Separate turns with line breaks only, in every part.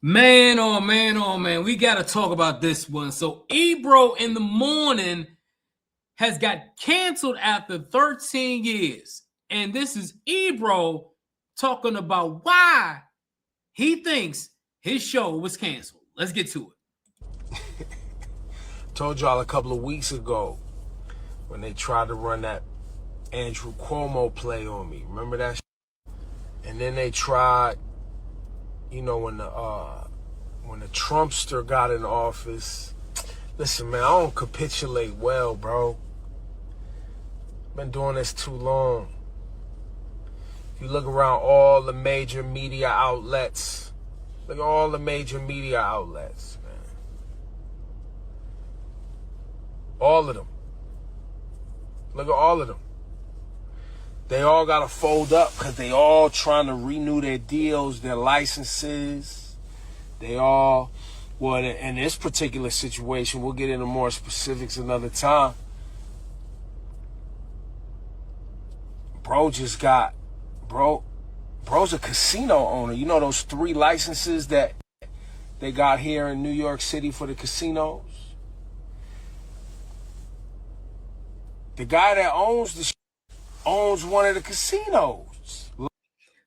Man, oh man, oh man, we got to talk about this one. So, Ebro in the morning has got canceled after 13 years. And this is Ebro talking about why he thinks his show was canceled. Let's get to it.
Told y'all a couple of weeks ago when they tried to run that Andrew Cuomo play on me. Remember that? And then they tried, when the Trumpster got in office. Listen, man, I don't capitulate well, bro. Been doing this too long. If you look around all the major media outlets, man. All of them. Look at all of them. They all got to fold up because they all trying to renew their deals, their licenses. They all, well, in this particular situation, we'll get into more specifics another time. Bro's a casino owner. You know those 3 licenses that they got here in New York City for the casinos? The guy that owns one of the casinos.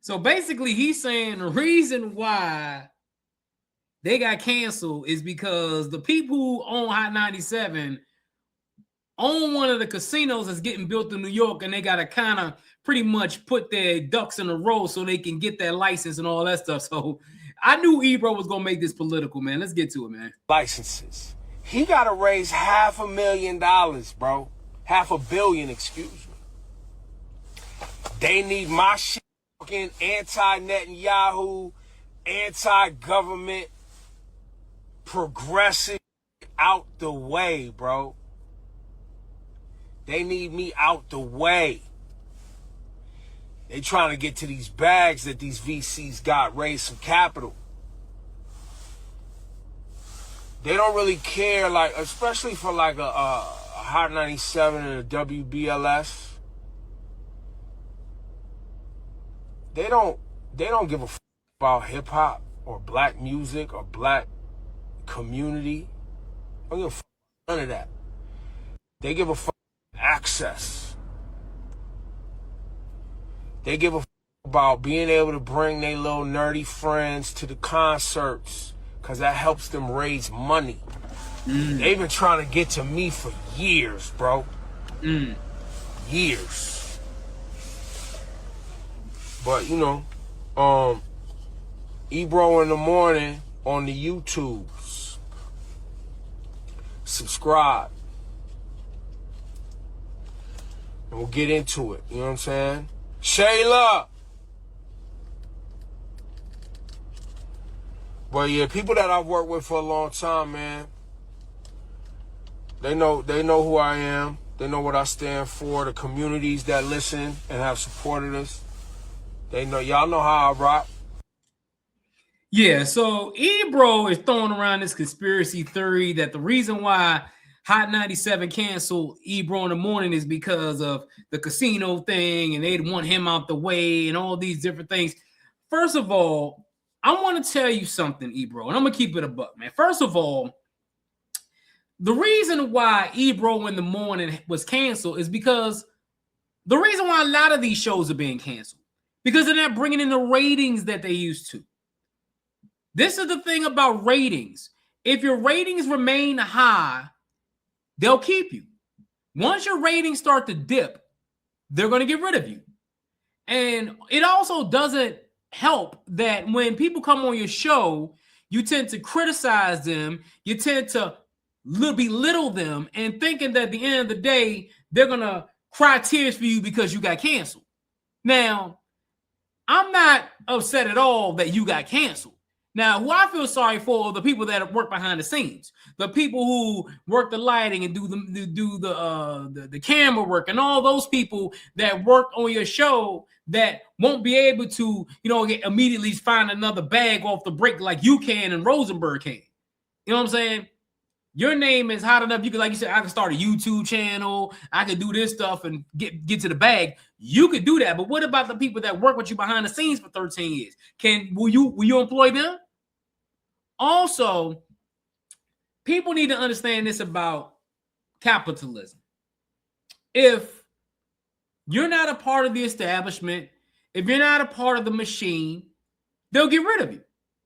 So basically, he's saying the reason why they got canceled is because the people who own Hot 97 own one of the casinos that's getting built in New York, and they got to kind of pretty much put their ducks in a row so they can get that license and all that stuff. So I knew Ebro was going to make this political, man. Let's get to it, man.
Licenses. He got to raise $500,000, bro. $500 million, excuse me. They need my shit, fucking anti-Netanyahu, anti-government, progressive out the way, bro. They need me out the way. They trying to get to these bags that these VCs got, raise some capital. They don't really care, like, especially for like a Hot 97 and a WBLS. They don't give a fuck about hip hop or black music or black community. They don't give a fuck about none of that. They give a fuck access. They give a fuck about being able to bring their little nerdy friends to the concerts because that helps them raise money. They've been trying to get to me for years, bro. Years. But, Ebro in the morning on the YouTubes. Subscribe. And we'll get into it. You know what I'm saying? Shayla! But yeah, people that I've worked with for a long time, man, they know who I am. They know what I stand for. The communities that listen and have supported us, they know. Y'all know how I rock.
Yeah, so Ebro is throwing around this conspiracy theory that the reason why Hot 97 canceled Ebro in the morning is because of the casino thing and they'd want him out the way and all these different things. First of all, I want to tell you something, Ebro, and I'm going to keep it a buck, man. First of all, the reason why Ebro in the morning was canceled is because the reason why a lot of these shows are being canceled, because they're not bringing in the ratings that they used to. This is the thing about ratings. If your ratings remain high, they'll keep you. Once your ratings start to dip, they're going to get rid of you. And it also doesn't help that when people come on your show, you tend to criticize them. You tend to belittle them and thinking that at the end of the day, they're going to cry tears for you because you got canceled. Now, I'm not upset at all that you got canceled. Now, who I feel sorry for are the people that work behind the scenes, the people who work the lighting and do the camera work, and all those people that work on your show that won't be able to, immediately find another bag off the break like you can and Rosenberg can. You know what I'm saying? Your name is hot enough. You can, like you said, I can start a YouTube channel. I can do this stuff and get to the bag. You could do that. But what about the people that work with you behind the scenes for 13 years? Will you employ them? Also, people need to understand this about capitalism. If you're not a part of the establishment, if you're not a part of the machine, they'll get rid of you.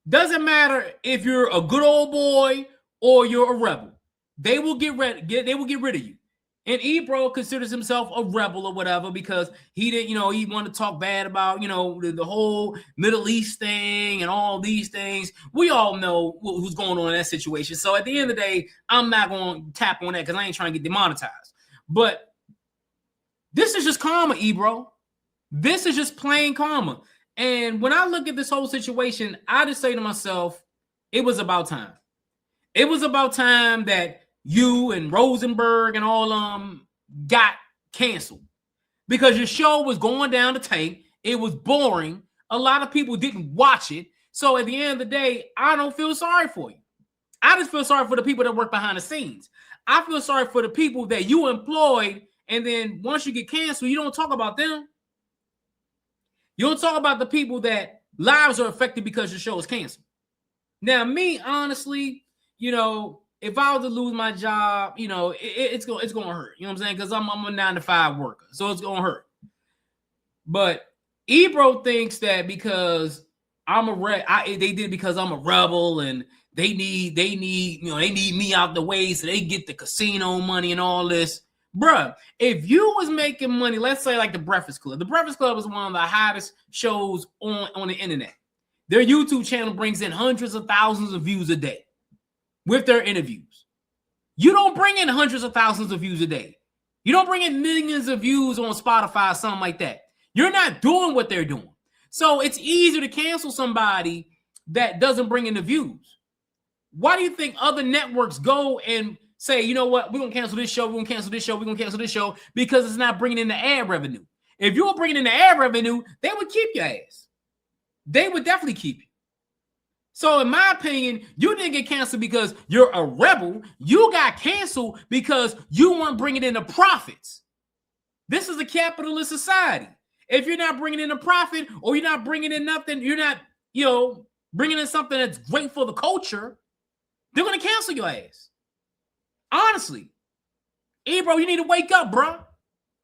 Doesn't matter if you're a good old boy or you're a rebel. They will get rid of you. And Ebro considers himself a rebel or whatever because he didn't, he wanted to talk bad about, the whole Middle East thing and all these things. We all know who's going on in that situation. So at the end of the day, I'm not going to tap on that because I ain't trying to get demonetized. But this is just karma, Ebro. This is just plain karma. And when I look at this whole situation, I just say to myself, it was about time. It was about time that you and Rosenberg and all got canceled because your show was going down the tank. It was boring. A lot of people didn't watch it. So at the end of the day, I don't feel sorry for you. I just feel sorry for the people that work behind the scenes. I feel sorry for the people that you employed, and then once you get canceled, you don't talk about them. You don't talk about the people that lives are affected because your show is canceled. Now, me, honestly, if I was to lose my job, it's going to hurt. You know what I'm saying? Because I'm a 9-to-5 worker, so it's going to hurt. But Ebro thinks that because I'm they did because I'm a rebel and they need me out the way so they get the casino money and all this. Bruh, if you was making money, let's say like the Breakfast Club. The Breakfast Club is one of the hottest shows on the internet. Their YouTube channel brings in hundreds of thousands of views a day with their interviews. You don't bring in hundreds of thousands of views a day. You don't bring in millions of views on Spotify, something like that. You're not doing what they're doing. So it's easier to cancel somebody that doesn't bring in the views. Why do you think other networks go and say, you know what, we're going to cancel this show, we're going to cancel this show, we're going to cancel this show because it's not bringing in the ad revenue? If you were bringing in the ad revenue, they would keep your ass. They would definitely keep you. So in my opinion, you didn't get canceled because you're a rebel. You got canceled because you weren't bringing in the profits. This is a capitalist society. If you're not bringing in a profit or you're not bringing in nothing, you're not, bringing in something that's great for the culture, they're going to cancel your ass. Honestly. Ebro, you need to wake up, bro.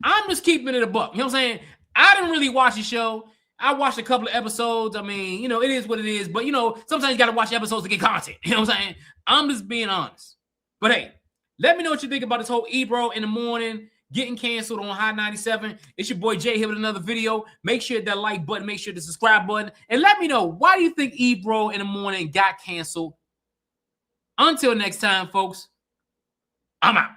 I'm just keeping it a buck. You know what I'm saying? I didn't really watch the show. I watched a couple of episodes. I mean, it is what it is. But, sometimes you got to watch episodes to get content. You know what I'm saying? I'm just being honest. But, hey, let me know what you think about this whole Ebro in the morning getting canceled on Hot 97. It's your boy Jay here with another video. Make sure that like button. Make sure the subscribe button. And let me know, why do you think Ebro in the morning got canceled? Until next time, folks, I'm out.